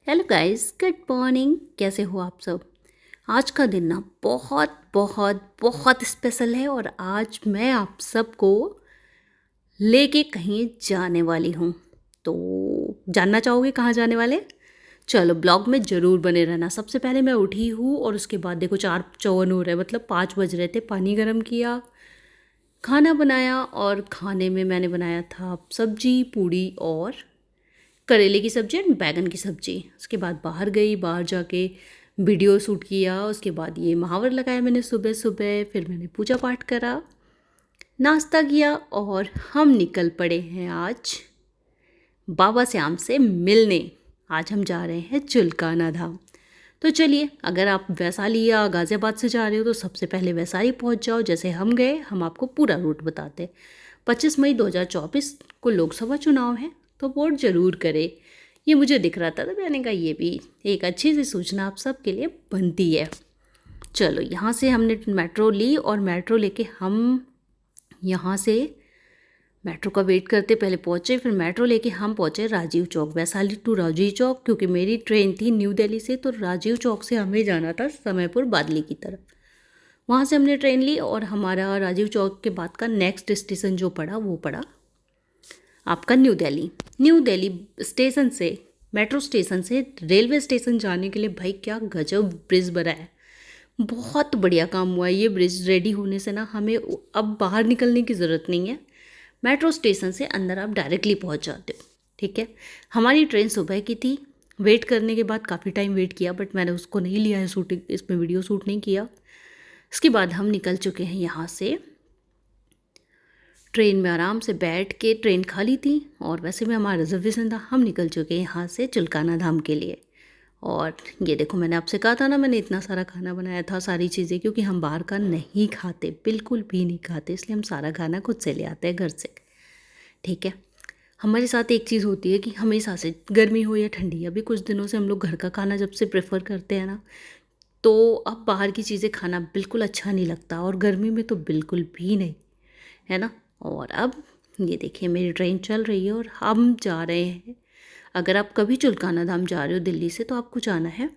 Hello guys, good morning. कैसे हो आप सब? आज का दिन ना बहुत बहुत बहुत स्पेशल है और आज मैं आप सबको लेके कहीं जाने वाली हूँ। तो जानना चाहोगे कहाँ जाने वाले? चलो ब्लॉग में ज़रूर बने रहना। सबसे पहले मैं उठी हूँ और उसके बाद देखो 4:54 हो रहे हैं, मतलब 5 बज रहे थे। पानी गर्म किया, खाना बनाया और खाने में मैंने बनाया था सब्जी, पूड़ी और करेले की सब्ज़ी एंड बैगन की सब्ज़ी। उसके बाद बाहर गई, बाहर जाके वीडियो शूट किया। उसके बाद ये महावर लगाया मैंने सुबह सुबह। फिर मैंने पूजा पाठ करा, नाश्ता किया और हम निकल पड़े हैं आज बाबा श्याम से मिलने। आज हम जा रहे हैं चिल्काना धाम। तो चलिए, अगर आप वैशाली या गाज़ियाबाद से जा रहे हो तो सबसे पहले वैशाली पहुंच जाओ। जैसे हम गए, हम आपको पूरा रूट बताते हैं। 25 मई 2024 को लोकसभा चुनाव है, तो वोट ज़रूर करें। ये मुझे दिख रहा था तो मैंने कहा ये भी एक अच्छी सी सूचना आप सबके लिए बनती है। चलो, यहाँ से हमने मेट्रो ली और मेट्रो लेके हम यहाँ से मेट्रो का वेट करते पहले पहुँचे। फिर मेट्रो लेके हम पहुँचे राजीव चौक, वैशाली टू राजीव चौक, क्योंकि मेरी ट्रेन थी न्यू दिल्ली से। तो राजीव चौक से हमें जाना था समयपुर बादली की तरफ। वहाँ से हमने ट्रेन ली और हमारा राजीव चौक के बाद का नेक्स्ट स्टेशन जो पड़ा वो पड़ा आपका new Delhi. New Delhi station से, मेट्रो स्टेशन से रेलवे स्टेशन जाने के लिए भाई क्या गजब ब्रिज बना है। बहुत बढ़िया काम हुआ है। ये ब्रिज रेडी होने से ना हमें अब बाहर निकलने की ज़रूरत नहीं है। मेट्रो स्टेशन से अंदर आप डायरेक्टली पहुंच जाते हो। ठीक है, हमारी ट्रेन सुबह की थी। वेट करने के बाद काफ़ी टाइम वेट किया, बट मैंने उसको नहीं लिया है शूटिंग, इसमें वीडियो शूट नहीं किया। इसके बाद हम निकल चुके हैं यहाँ से। ट्रेन में आराम से बैठ के, ट्रेन खाली थी और वैसे भी हमारा रिजर्वेशन था। हम निकल चुके हैं यहाँ से चिल्काना धाम के लिए। और ये देखो, मैंने आपसे कहा था ना, मैंने इतना सारा खाना बनाया था, सारी चीज़ें, क्योंकि हम बाहर का नहीं खाते, बिल्कुल भी नहीं खाते, इसलिए हम सारा खाना खुद से ले आते हैं घर से। ठीक है, हमारे साथ एक चीज़ होती है कि हमेशा से, गर्मी हो या ठंडी, अभी कुछ दिनों से हम लोग घर का खाना जब से प्रेफर करते हैं ना, तो अब बाहर की चीज़ें खाना बिल्कुल अच्छा नहीं लगता, और गर्मी में तो बिल्कुल भी नहीं, है ना। और अब ये देखिए, मेरी ट्रेन चल रही है और हम जा रहे हैं। अगर आप कभी चिल्काना धाम जा रहे हो दिल्ली से, तो आपको जाना है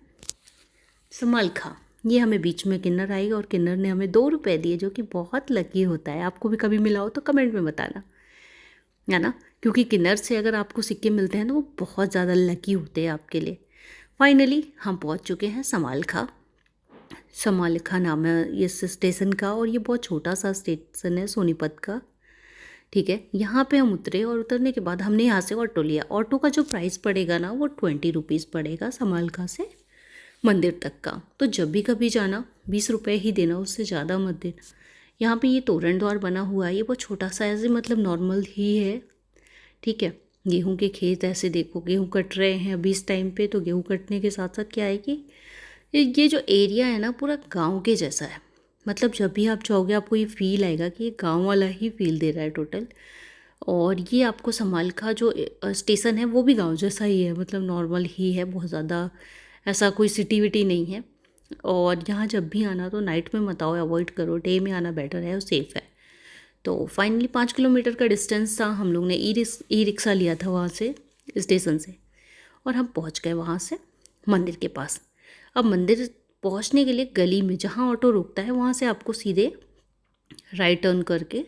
समालखा। ये हमें बीच में किन्नर आई और किन्नर ने हमें 2 रुपये दिए, जो कि बहुत लकी होता है। आपको भी कभी मिला हो तो कमेंट में बताना, है ना, क्योंकि किन्नर से अगर आपको सिक्के मिलते हैं तो वो बहुत ज़्यादा लकी होते हैं आपके लिए। फाइनली हम पहुंच चुके हैं समालखा। समालखा नाम है इस स्टेशन का, और ये बहुत छोटा सा स्टेशन है सोनीपत का। ठीक है, यहाँ पे हम उतरे और उतरने के बाद हमने यहाँ से ऑटो लिया। ऑटो का जो प्राइस पड़ेगा ना, वो 20 रुपीज़ पड़ेगा समालखा से मंदिर तक का। तो जब भी कभी जाना 20 रुपये ही देना, उससे ज़्यादा मत देना। यहाँ पे ये तोरण द्वार बना हुआ है, ये बहुत छोटा सा ऐसे, मतलब नॉर्मल ही है। ठीक है, गेहूं के खेत ऐसे देखो, गेहूं कट रहे हैं अभी इस टाइम पे। तो गेहूं कटने के साथ साथ क्या है कि ये जो एरिया है ना, पूरा गांव के जैसा है। मतलब जब भी आप जाओगे आपको ये फील आएगा कि ये गांव वाला ही फील दे रहा है टोटल। और ये आपको समालखा जो स्टेशन है वो भी गांव जैसा ही है, मतलब नॉर्मल ही है, बहुत ज़्यादा ऐसा कोई सिटी विटी नहीं है। और यहाँ जब भी आना तो नाइट में मत आओ, अवॉइड करो, डे में आना बेटर है और सेफ़ है। तो फाइनली 5 किलोमीटर का डिस्टेंस था। हम लोग ने ई रिक्शा लिया था वहाँ से, स्टेशन से, और हम पहुँच गए वहाँ से मंदिर के पास। अब मंदिर पहुँचने के लिए गली में जहाँ ऑटो रुकता है वहाँ से आपको सीधे राइट टर्न करके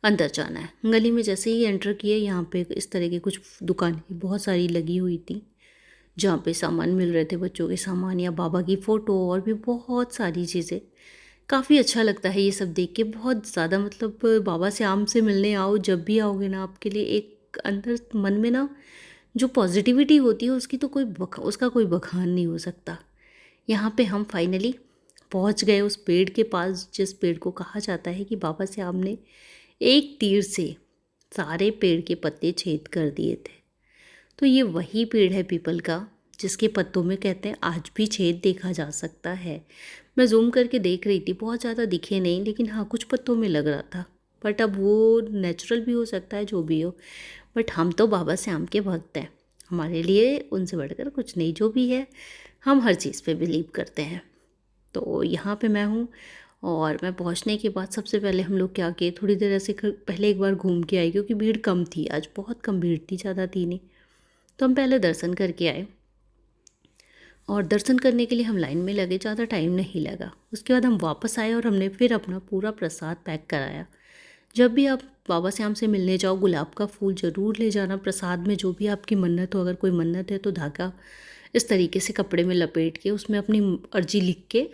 अंदर जाना है। गली में जैसे ही एंटर किए, यहाँ पे इस तरह की कुछ दुकानें बहुत सारी लगी हुई थी, जहाँ पे सामान मिल रहे थे, बच्चों के सामान या बाबा की फ़ोटो और भी बहुत सारी चीज़ें। काफ़ी अच्छा लगता है ये सब देख के, बहुत ज़्यादा। मतलब बाबा श्याम से मिलने आओ, जब भी आओगे ना, आपके लिए एक अंदर मन में ना जो पॉजिटिविटी होती है उसकी तो उसका कोई बखान नहीं हो सकता। यहाँ पे हम फाइनली पहुँच गए उस पेड़ के पास, जिस पेड़ को कहा जाता है कि बाबा श्याम ने एक तीर से सारे पेड़ के पत्ते छेद कर दिए थे। तो ये वही पेड़ है पीपल का, जिसके पत्तों में कहते हैं आज भी छेद देखा जा सकता है। मैं जूम करके देख रही थी, बहुत ज़्यादा दिखे नहीं, लेकिन हाँ कुछ पत्तों में लग रहा था। बट अब वो नेचुरल भी हो सकता है, जो भी हो। बट हम तो बाबा श्याम के भक्त हैं, हमारे लिए उनसे बढ़कर कुछ नहीं। जो भी है, हम हर चीज़ पे बिलीव करते हैं। तो यहाँ पे मैं हूँ, और मैं पहुँचने के बाद सबसे पहले हम लोग क्या किए, थोड़ी देर ऐसे पहले एक बार घूम के आई, क्योंकि भीड़ कम थी आज, बहुत कम भीड़ थी, ज़्यादा थी नहीं। तो हम पहले दर्शन करके आए। और दर्शन करने के लिए हम लाइन में लगे, ज़्यादा टाइम नहीं लगा। उसके बाद हम वापस आए और हमने फिर अपना पूरा प्रसाद पैक कराया। जब भी आप बाबा श्याम से मिलने जाओ, गुलाब का फूल ज़रूर ले जाना प्रसाद में। जो भी आपकी मन्नत हो, अगर कोई मन्नत है तो धागा इस तरीके से कपड़े में लपेट के उसमें अपनी अर्जी लिख के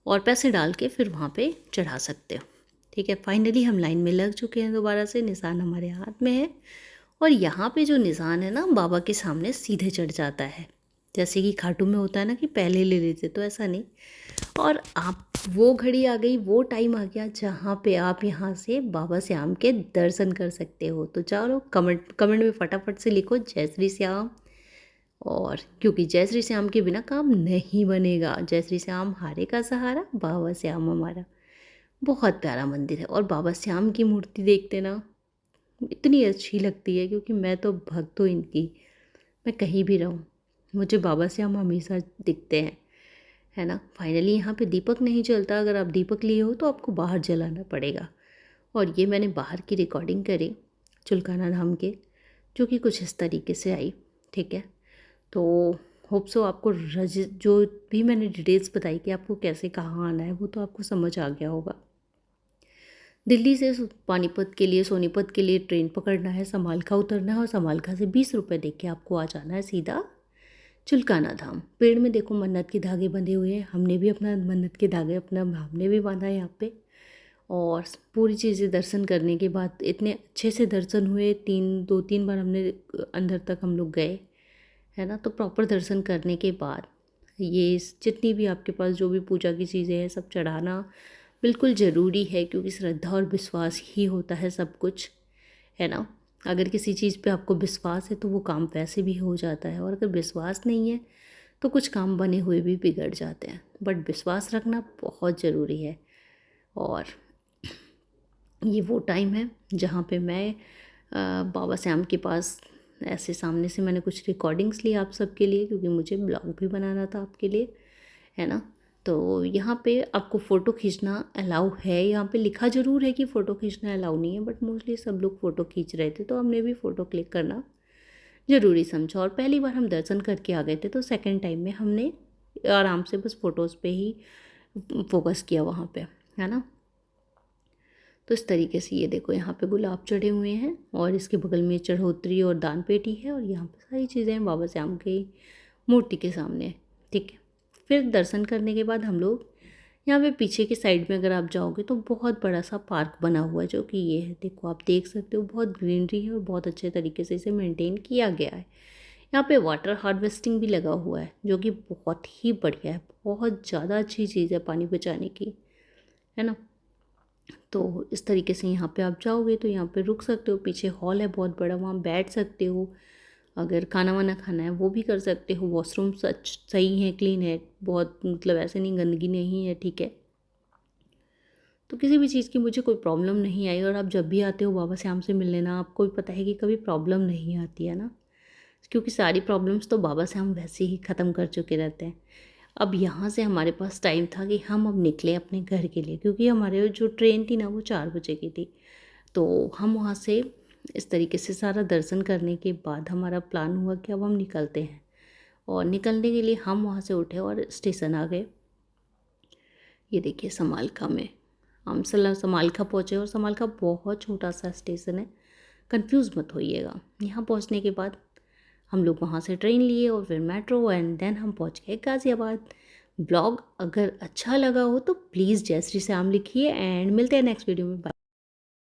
और पैसे डाल के फिर वहाँ पे चढ़ा सकते हो। ठीक है, फाइनली हम लाइन में लग चुके हैं दोबारा से, निशान हमारे हाथ में है। और यहाँ पे जो निशान है ना, बाबा के सामने सीधे चढ़ जाता है। जैसे कि खाटू में होता है ना कि पहले ले लेते, तो ऐसा नहीं। और आप वो घड़ी आ गई, वो टाइम आ गया जहाँ पे आप यहाँ से बाबा श्याम के दर्शन कर सकते हो। तो चलो कमेंट में फटाफट से लिखो जय श्री श्याम। और क्योंकि जय श्री श्याम के बिना काम नहीं बनेगा। जय श्री श्याम हारे का सहारा, बाबा श्याम हमारा। बहुत प्यारा मंदिर है। और बाबा श्याम की मूर्ति देखते ना इतनी अच्छी लगती है, क्योंकि मैं तो भक्त हूँ इनकी। मैं कहीं भी रहूँ, मुझे बाबा श्याम हमेशा दिखते हैं, है ना। फाइनली यहाँ पे दीपक नहीं जलता। अगर आप दीपक लिए हो तो आपको बाहर जलाना पड़ेगा। और ये मैंने बाहर की रिकॉर्डिंग करी चुलकाना धाम के, जो कि कुछ इस तरीके से आई। ठीक है, तो होप सो आपको जो भी मैंने डिटेल्स बताई कि आपको कैसे कहाँ आना है, वो तो आपको समझ आ गया होगा। दिल्ली से पानीपत के लिए, सोनीपत के लिए ट्रेन पकड़ना है, समालखा उतरना है और समालखा से 20 रुपये दे के आपको आ जाना है सीधा चुलकाना धाम। पेड़ में देखो मन्नत के धागे बंधे हुए हैं। हमने भी अपना मन्नत के धागे हमने भी बांधा है यहाँ पे। और पूरी चीज़ें दर्शन करने के बाद इतने अच्छे से दर्शन हुए। 2-3 बार हमने अंदर तक हम लोग गए, है ना। तो प्रॉपर दर्शन करने के बाद ये जितनी भी आपके पास जो भी पूजा की चीज़ें हैं सब चढ़ाना बिल्कुल ज़रूरी है, क्योंकि श्रद्धा और विश्वास ही होता है सब कुछ, है ना। अगर किसी चीज़ पे आपको विश्वास है तो वो काम वैसे भी हो जाता है, और अगर विश्वास नहीं है तो कुछ काम बने हुए भी बिगड़ जाते हैं। बट विश्वास रखना बहुत ज़रूरी है। और ये वो टाइम है जहाँ पे मैं बाबा श्याम के पास ऐसे सामने से मैंने कुछ रिकॉर्डिंग्स ली आप सबके लिए, क्योंकि मुझे ब्लॉग भी बनाना था आपके लिए, है ना। तो यहाँ पे आपको फ़ोटो खींचना अलाउ है। यहाँ पे लिखा ज़रूर है कि फ़ोटो खींचना अलाउ नहीं है, बट मोस्टली सब लोग फ़ोटो खींच रहे थे, तो हमने भी फ़ोटो क्लिक करना ज़रूरी समझा। और पहली बार हम दर्शन करके आ गए थे, तो सेकंड टाइम में हमने आराम से बस फ़ोटोज़ पे ही फोकस किया वहाँ पे, है ना। तो इस तरीके से ये देखो यहाँ पे गुलाब चढ़े हुए हैं, और इसके बगल में चढ़ोतरी और दान पेटी है, और यहाँ पे सारी चीज़ें हैं बाबा श्याम की मूर्ति के सामने। ठीक है, फिर दर्शन करने के बाद हम लोग यहाँ पे पीछे की साइड में अगर आप जाओगे तो बहुत बड़ा सा पार्क बना हुआ है, जो कि ये है, देखो आप देख सकते हो। बहुत ग्रीनरी है और बहुत अच्छे तरीके से इसे मेंटेन किया गया है। यहाँ पे वाटर हार्वेस्टिंग भी लगा हुआ है, जो कि बहुत ही बढ़िया है। बहुत ज़्यादा अच्छी चीज़ है पानी बचाने की, है ना। तो इस तरीके से यहाँ पे आप जाओगे तो यहाँ पे रुक सकते हो। पीछे हॉल है बहुत बड़ा, वहाँ बैठ सकते हो। अगर खाना वाना खाना है वो भी कर सकते हो। वॉशरूम सही है, क्लीन है, बहुत मतलब ऐसे नहीं गंदगी नहीं है, ठीक है। तो किसी भी चीज़ की मुझे कोई प्रॉब्लम नहीं आई। और आप जब भी आते हो बाबा श्याम से मिलने ना, आपको भी पता है कि कभी प्रॉब्लम नहीं आती है ना, क्योंकि सारी प्रॉब्लम्स तो बाबा श्याम वैसे ही ख़त्म कर चुके रहते हैं। अब यहाँ से हमारे पास टाइम था कि हम अब निकले अपने घर के लिए, क्योंकि हमारे जो ट्रेन थी ना वो 4 बजे की थी। तो हम वहाँ से इस तरीके से सारा दर्शन करने के बाद हमारा प्लान हुआ कि अब हम निकलते हैं। और निकलने के लिए हम वहाँ से उठे और स्टेशन आ गए। ये देखिए समालखा में हम समालखा पहुँचे, और समालखा बहुत छोटा सा स्टेशन है, कंफ्यूज मत होइएगा। यहाँ पहुँचने के बाद हम लोग वहाँ से ट्रेन लिए और फिर मेट्रो, एंड देन हम पहुँच गए गाज़ियाबाद। ब्लॉग अगर अच्छा लगा हो तो प्लीज़ जय श्री श्याम लिखिए, एंड मिलते हैं नेक्स्ट वीडियो में। बाय।